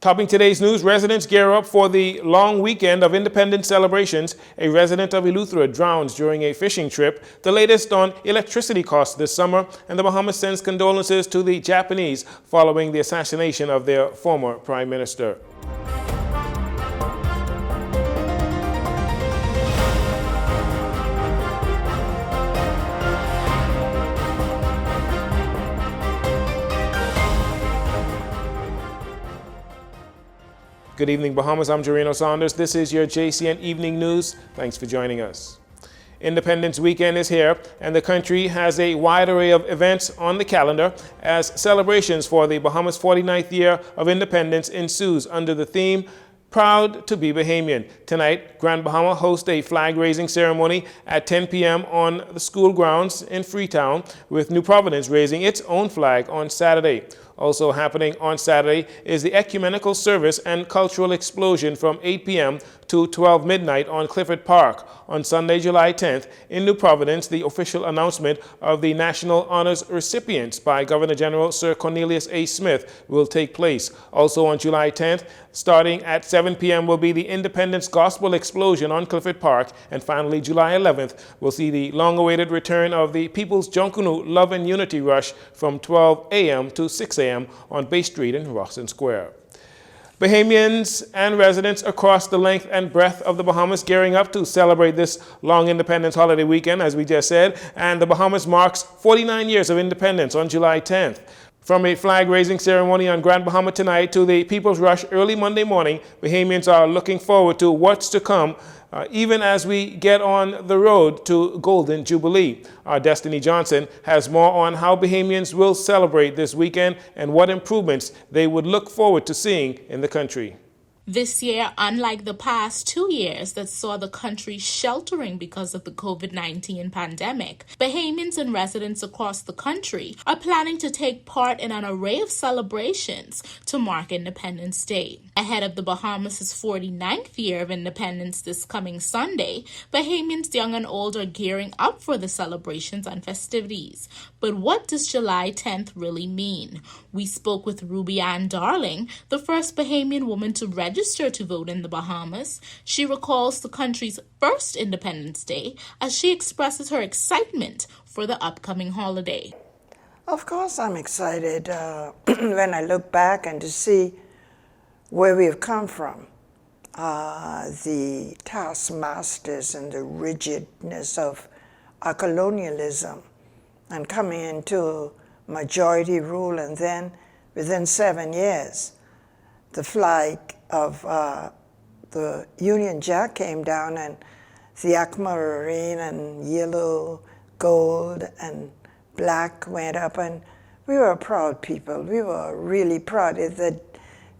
Topping today's news, residents gear up for the long weekend of independence celebrations. A resident of Eleuthera drowns during a fishing trip. The latest on electricity costs this summer, and the Bahamas sends condolences to the Japanese following the assassination of their former prime minister. Good evening, Bahamas. I'm Jarino Saunders. This is your JCN Evening News. Thanks for joining us. Independence Weekend is here, and the country has a wide array of events on the calendar as celebrations for the Bahamas' 49th year of independence ensues under the theme, Proud to be Bahamian. Tonight, Grand Bahama hosts a flag-raising ceremony at 10 p.m. on the school grounds in Freetown, with New Providence raising its own flag on Saturday. Also happening on Saturday is the ecumenical service and cultural explosion from 8 p.m. to 12 midnight on Clifford Park. On Sunday, July 10th, in New Providence, the official announcement of the National Honors recipients by Governor General Sir Cornelius A. Smith will take place. Also on July 10th, starting at 7 p.m. will be the Independence Gospel Explosion on Clifford Park. And finally, July 11th, will see the long-awaited return of the People's Jonkunu Love and Unity Rush from 12 a.m. to 6 a.m. on Bay Street in Rawson Square. Bahamians and residents across the length and breadth of the Bahamas gearing up to celebrate this long independence holiday weekend, as we just said, and the Bahamas marks 49 years of independence on July 10th. From a flag-raising ceremony on Grand Bahama tonight to the People's Rush early Monday morning, Bahamians are looking forward to what's to come, even as we get on the road to Golden Jubilee. Our Destiny Johnson has more on how Bahamians will celebrate this weekend and what improvements they would look forward to seeing in the country. This year, unlike the past 2 years that saw the country sheltering because of the COVID-19 pandemic, Bahamians and residents across the country are planning to take part in an array of celebrations to mark Independence Day. Ahead of the Bahamas' 49th year of independence this coming Sunday, Bahamians young and old are gearing up for the celebrations and festivities. But what does July 10th really mean? We spoke with Ruby Ann Darling, the first Bahamian woman to register to vote in the Bahamas. She recalls the country's first Independence Day as she expresses her excitement for the upcoming holiday. Of course I'm excited when I look back and to see where we've come from. The taskmasters and the rigidness of our colonialism and coming into majority rule, and then within 7 years the flag of the Union Jack came down, and the aquamarine and yellow, gold, and black went up, and we were a proud people. We were really proud. The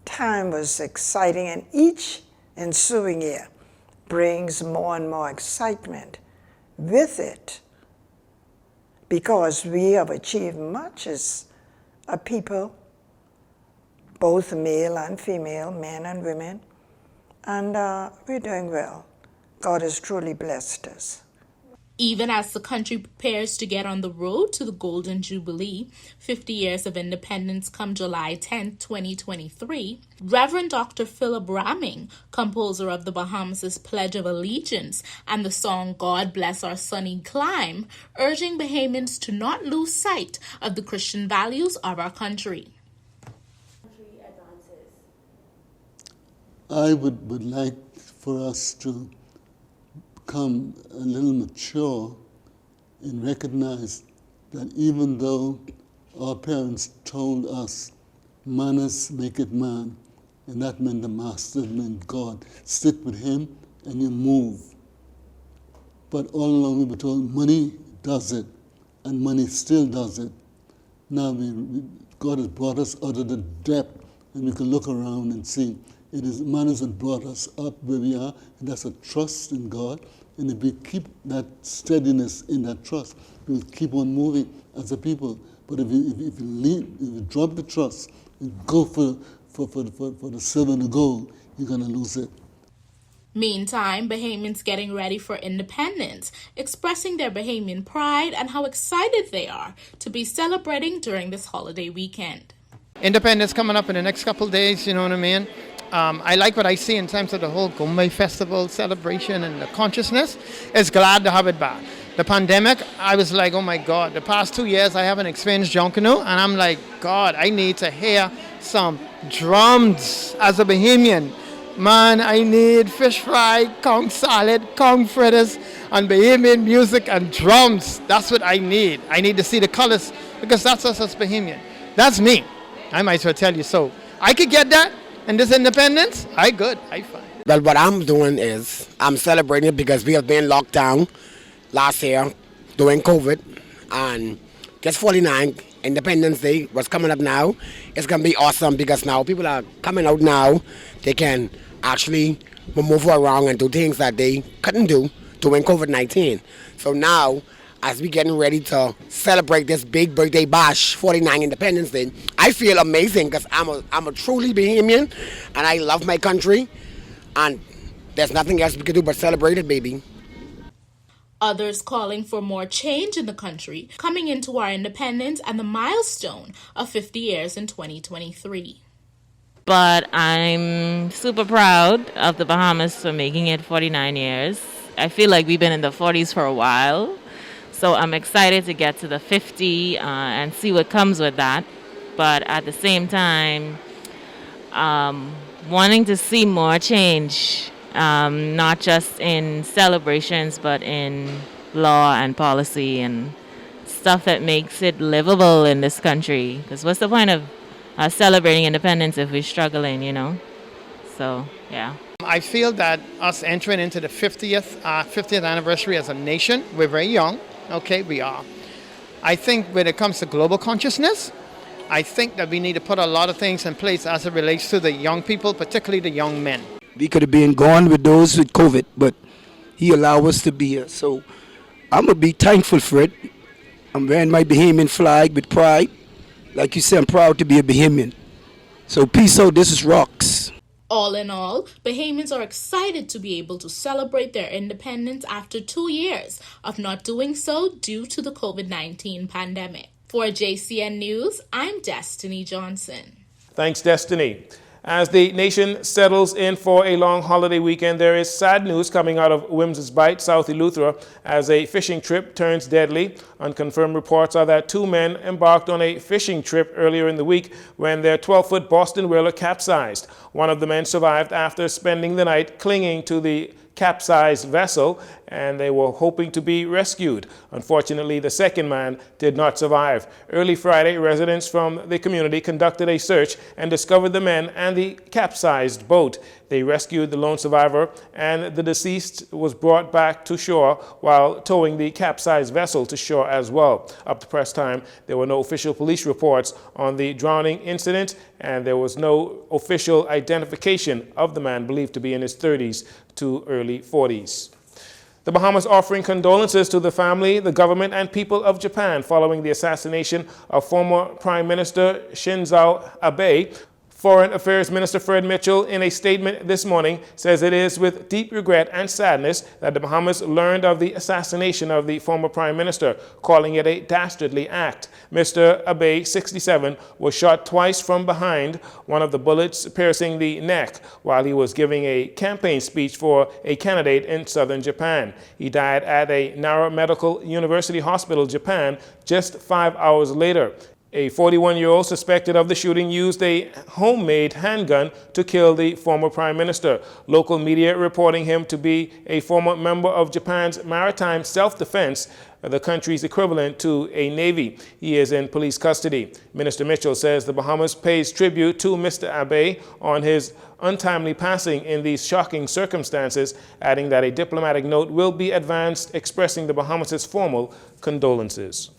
time was exciting, and each ensuing year brings more and more excitement with it, because we have achieved much as a people, both male and female, men and women, and we're doing well. God has truly blessed us. Even as the country prepares to get on the road to the Golden Jubilee, 50 years of independence come July 10, 2023, Reverend Dr. Philip Ramming, composer of the Bahamas' Pledge of Allegiance and the song God Bless Our Sunny Clime, urging Bahamians to not lose sight of the Christian values of our country. I would like for us to become a little mature and recognize that even though our parents told us manners make it man, and that meant the master meant God, stick with him and you move. But all along we were told money does it, and money still does it. Now God has brought us out of the depth, and we can look around and see it is manners that brought us up where we are, and that's a trust in God. And if we keep that steadiness in that trust, we will keep on moving as a people. But if you drop the trust and go for the silver and the gold, you're going to lose it. Meantime, Bahamians getting ready for independence, expressing their Bahamian pride and how excited they are to be celebrating during this holiday weekend. Independence coming up in the next couple of days, you know what I mean? I like what I see in terms of the whole Gombe Festival celebration and the consciousness. It's glad to have it back. The pandemic, I was like, oh my God, the past 2 years I haven't experienced Junkanoo, and I'm like, God, I need to hear some drums as a Bahamian. Man, I need fish fry, conch salad, conch fritters, and Bahamian music and drums. That's what I need. I need to see the colors because that's us as Bahamian. That's me. I might as well tell you so. I could get that and this independence, I good, I fine. Well, what I'm doing is I'm celebrating it because we have been locked down last year during COVID, and just 49 Independence Day was coming up now. It's going to be awesome because now people are coming out now. They can actually move around and do things that they couldn't do during COVID-19. So now, as we getting ready to celebrate this big birthday bash, 49 Independence Day, I feel amazing because I'm a truly Bahamian and I love my country, and there's nothing else we can do but celebrate it, baby. Others calling for more change in the country, coming into our independence and the milestone of 50 years in 2023. But I'm super proud of the Bahamas for making it 49 years. I feel like we've been in the 40s for a while. So I'm excited to get to the 50 and see what comes with that. But at the same time, wanting to see more change, not just in celebrations, but in law and policy and stuff that makes it livable in this country. Because what's the point of celebrating independence if we're struggling, you know? So, yeah. I feel that us entering into the 50th anniversary as a nation, we're very young. Okay, we are. I think when it comes to global consciousness, I think that we need to put a lot of things in place as it relates to the young people, particularly the young men. We could have been gone with those with COVID, but he allowed us to be here. So I'm going to be thankful for it. I'm wearing my Bahamian flag with pride. Like you said, I'm proud to be a Bahamian. So peace out, this is Rocks. All in all, Bahamians are excited to be able to celebrate their independence after 2 years of not doing so due to the COVID-19 pandemic. For JCN News, I'm Destiny Johnson. Thanks, Destiny. As the nation settles in for a long holiday weekend, there is sad news coming out of Wims's Bight, South Eleuthera, as a fishing trip turns deadly. Unconfirmed reports are that 2 men embarked on a fishing trip earlier in the week when their 12-foot Boston whaler capsized. One of the men survived after spending the night clinging to the capsized vessel, and they were hoping to be rescued. Unfortunately, the second man did not survive. Early Friday, residents from the community conducted a search and discovered the men and the capsized boat. They rescued the lone survivor, and the deceased was brought back to shore while towing the capsized vessel to shore as well. Up to press time, there were no official police reports on the drowning incident, and there was no official identification of the man believed to be in his 30s to early 40s. The Bahamas offering condolences to the family, the government, and people of Japan following the assassination of former Prime Minister Shinzo Abe. Foreign Affairs Minister Fred Mitchell, in a statement this morning, says it is with deep regret and sadness that the Bahamas learned of the assassination of the former Prime Minister, calling it a dastardly act. Mr. Abe, 67, was shot twice from behind, one of the bullets piercing the neck, while he was giving a campaign speech for a candidate in southern Japan. He died at a Nara Medical University Hospital, Japan, just 5 hours later. A 41-year-old suspected of the shooting used a homemade handgun to kill the former prime minister. Local media reporting him to be a former member of Japan's maritime self-defense, the country's equivalent to a navy. He is in police custody. Minister Mitchell says the Bahamas pays tribute to Mr. Abe on his untimely passing in these shocking circumstances, adding that a diplomatic note will be advanced expressing the Bahamas' formal condolences.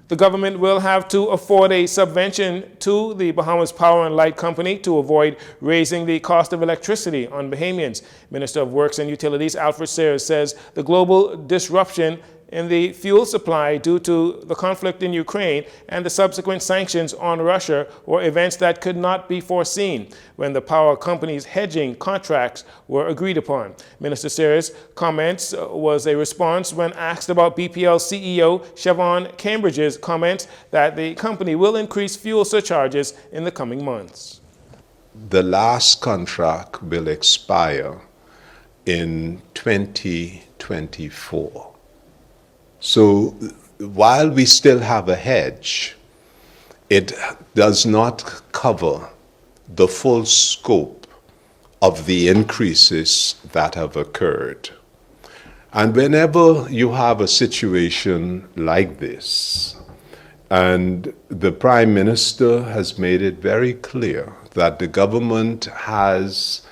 The government will have to afford a subvention to the Bahamas Power and Light Company to avoid raising the cost of electricity on Bahamians. Minister of Works and Utilities Alfred Sayers says the global disruption in the fuel supply due to the conflict in Ukraine and the subsequent sanctions on Russia were events that could not be foreseen when the power company's hedging contracts were agreed upon. Minister Sears' comments was a response when asked about BPL CEO Siobhan Cambridge's comments that the company will increase fuel surcharges in the coming months. The last contract will expire in 2024. So while we still have a hedge, it does not cover the full scope of the increases that have occurred. And whenever you have a situation like this, and the Prime Minister has made it very clear that the government has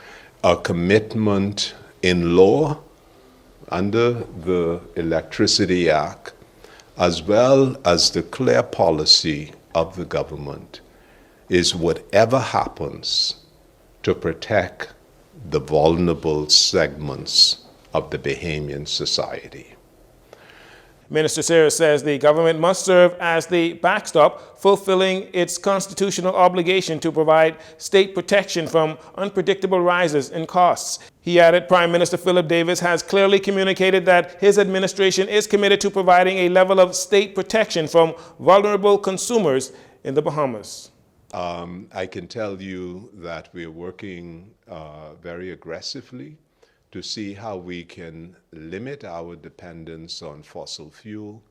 a commitment in law under the Electricity Act, as well as the clear policy of the government, is whatever happens to protect the vulnerable segments of the Bahamian society. Minister Sears says the government must serve as the backstop, fulfilling its constitutional obligation to provide state protection from unpredictable rises in costs. He added Prime Minister Philip Davis has clearly communicated that his administration is committed to providing a level of state protection from vulnerable consumers in the Bahamas. I can tell you that we're working very aggressively to see how we can limit our dependence on fossil fuel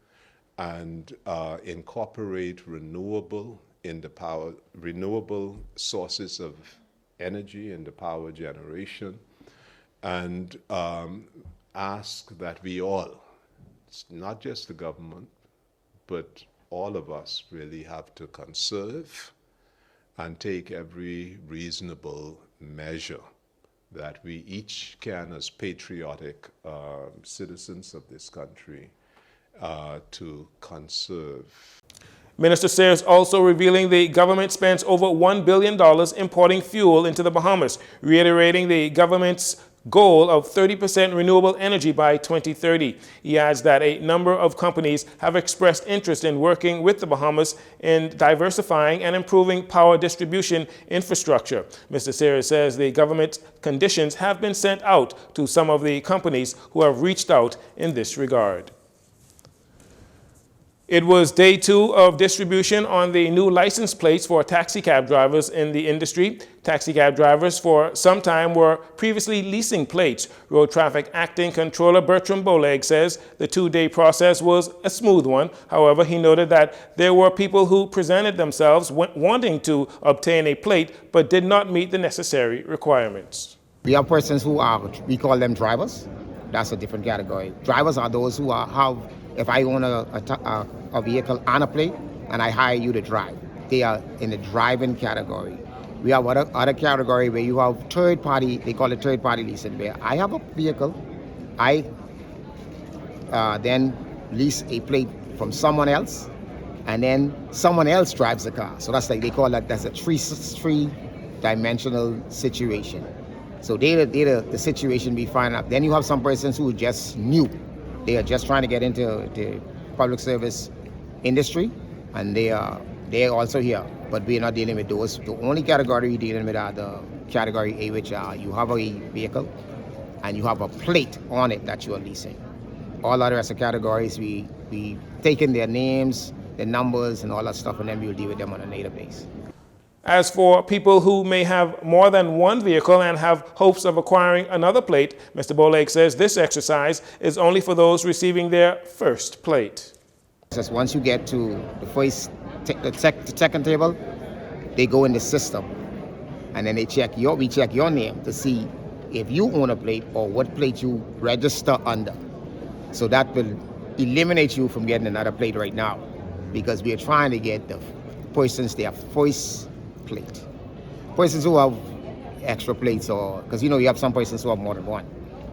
and incorporate renewable sources of energy in the power generation, and ask that we all, not just the government, but all of us really have to conserve and take every reasonable measure that we each can, as patriotic citizens of this country, to conserve. Minister Sears also revealing the government spends over $1 billion importing fuel into the Bahamas, reiterating the government's goal of 30% renewable energy by 2030. He adds that a number of companies have expressed interest in working with the Bahamas in diversifying and improving power distribution infrastructure. Mr. Sears says the government conditions have been sent out to some of the companies who have reached out in this regard. It was day 2 of distribution on the new license plates for taxi cab drivers in the industry. Taxi cab drivers for some time were previously leasing plates. Road Traffic Acting Controller Bertram Boleg says the 2-day process was a smooth one. However, he noted that there were people who presented themselves wanting to obtain a plate but did not meet the necessary requirements. We have persons who we call them drivers. That's a different category. Drivers are those who have, if I own a vehicle on a plate and I hire you to drive, they are in the driving category. We have other category where you have third party, they call it third party leasing, where I have a vehicle, I then lease a plate from someone else, and then someone else drives the car. So that's like, they call that's a three-dimensional situation. So they're the situation we find out. Then you have some persons who are just new. They are just trying to get into the public service industry, and they're also here. But we're not dealing with those. The only category we're dealing with are the category A, which are you have a vehicle and you have a plate on it that you are leasing. All other rest of categories, we take in their names, their numbers, and all that stuff, and then we'll deal with them on a database. As for people who may have more than one vehicle and have hopes of acquiring another plate, Mr. Boleg says this exercise is only for those receiving their first plate. Just once you get to the second table, they go in the system, and then we check your name to see if you own a plate or what plate you register under. So that will eliminate you from getting another plate right now, because we are trying to get the persons their first plate. Persons who have extra plates, or because you have some persons who have more than one,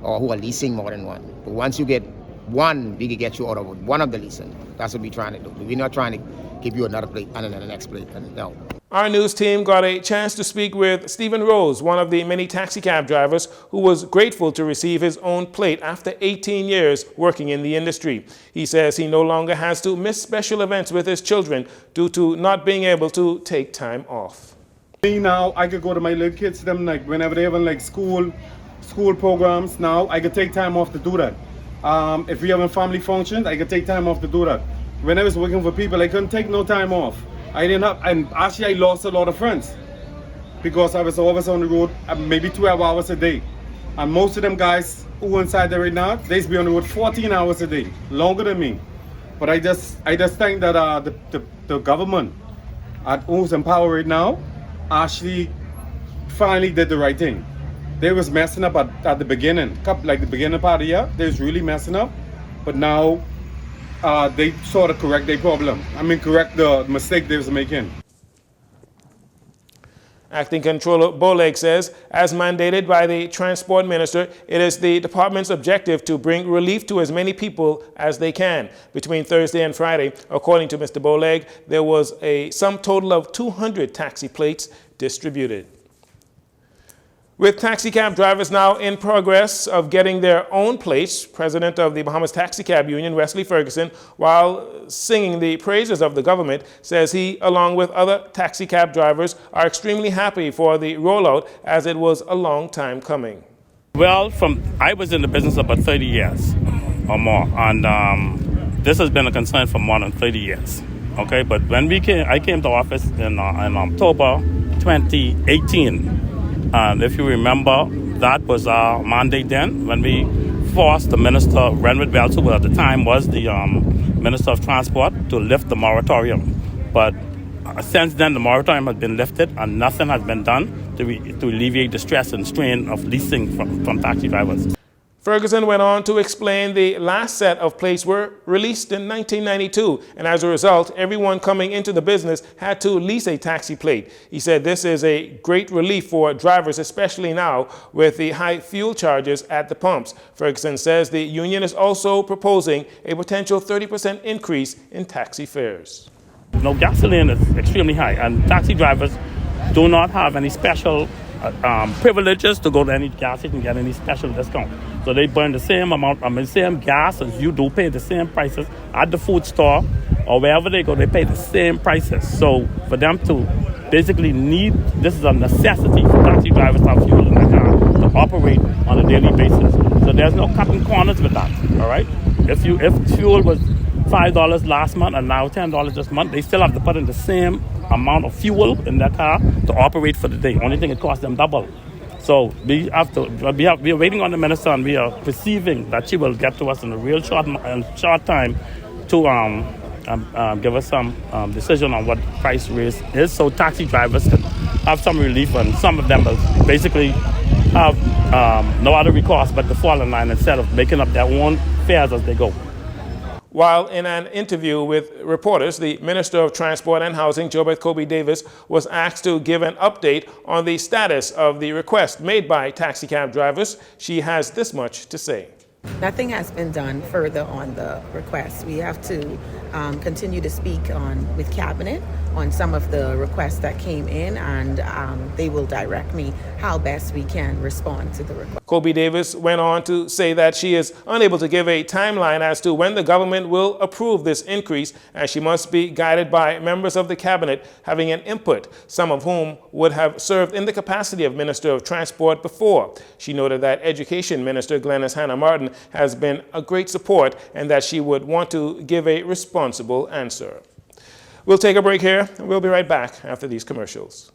or who are leasing more than one. But once you get one, we can get you out of one of the leasing. That's what we're trying to do. We're not trying to give you another plate and then the next plate. And no. Our news team got a chance to speak with Stephen Rose, one of the many taxicab drivers who was grateful to receive his own plate after 18 years working in the industry. He says he no longer has to miss special events with his children due to not being able to take time off. Me now, I could go to my little kids, them like whenever they have like school programs. Now I could take time off to do that. If we have a family function, I could take time off to do that. When I was working for people, I couldn't take no time off. I didn't have, and actually I lost a lot of friends because I was always on the road, maybe 12 hours a day. And most of them guys who are inside there right now, they'd be on the road 14 hours a day, longer than me. But I just think that the government who's in power right now actually finally did the right thing. They was messing up at the beginning, like the beginning part of the year, they was really messing up. But now they sort of correct their problem. Correct the mistake they was making. Acting Controller Boleg says, as mandated by the Transport Minister, it is the department's objective to bring relief to as many people as they can. Between Thursday and Friday, according to Mr. Boleg, there was a sum total of 200 taxi plates distributed. With taxicab drivers now in progress of getting their own plates, President of the Bahamas Taxicab Union, Wesley Ferguson, while singing the praises of the government, says he, along with other taxicab drivers, are extremely happy for the rollout as it was a long time coming. Well, I was in the business about 30 years or more, and this has been a concern for more than 30 years. Okay, but when I came to office in October 2018. And if you remember, that was our mandate then when we forced the Minister, Renwick Welch, who at the time was the Minister of Transport, to lift the moratorium. But since then, the moratorium has been lifted and nothing has been done to alleviate the stress and strain of leasing from taxi drivers. Ferguson went on to explain the last set of plates were released in 1992, and as a result, everyone coming into the business had to lease a taxi plate. He said this is a great relief for drivers, especially now with the high fuel charges at the pumps. Ferguson says the union is also proposing a potential 30% increase in taxi fares. No, gasoline is extremely high, and taxi drivers do not have any special privileges to go to any gas station and get any special discount. So they burn the same amount, same gas as you do, pay the same prices at the food store or wherever they go, they pay the same prices. So for them to basically this is a necessity for taxi drivers to have fuel in their car to operate on a daily basis. So there's no cutting corners with that, all right? If fuel was $5 last month and now $10 this month, they still have to put in the same amount of fuel in their car to operate for the day. Only thing it costs them double. So we are waiting on the minister, and we are perceiving that she will get to us in a real short time to give us some decision on what the price raise is, so taxi drivers can have some relief, and some of them will basically have no other recourse but to fall in line instead of making up their own fares as they go. While in an interview with reporters, the Minister of Transport and Housing, Jobeth Kobe Davis, was asked to give an update on the status of the request made by taxicab drivers. She has this much to say. Nothing has been done further on the request. We have to continue to speak with Cabinet on some of the requests that came in, and they will direct me how best we can respond to the request. Kobe Davis went on to say that she is unable to give a timeline as to when the government will approve this increase, as she must be guided by members of the Cabinet having an input, some of whom would have served in the capacity of Minister of Transport before. She noted that Education Minister Glenys Hannah Martin has been a great support and that she would want to give a responsible answer. We'll take a break here, and we'll be right back after these commercials.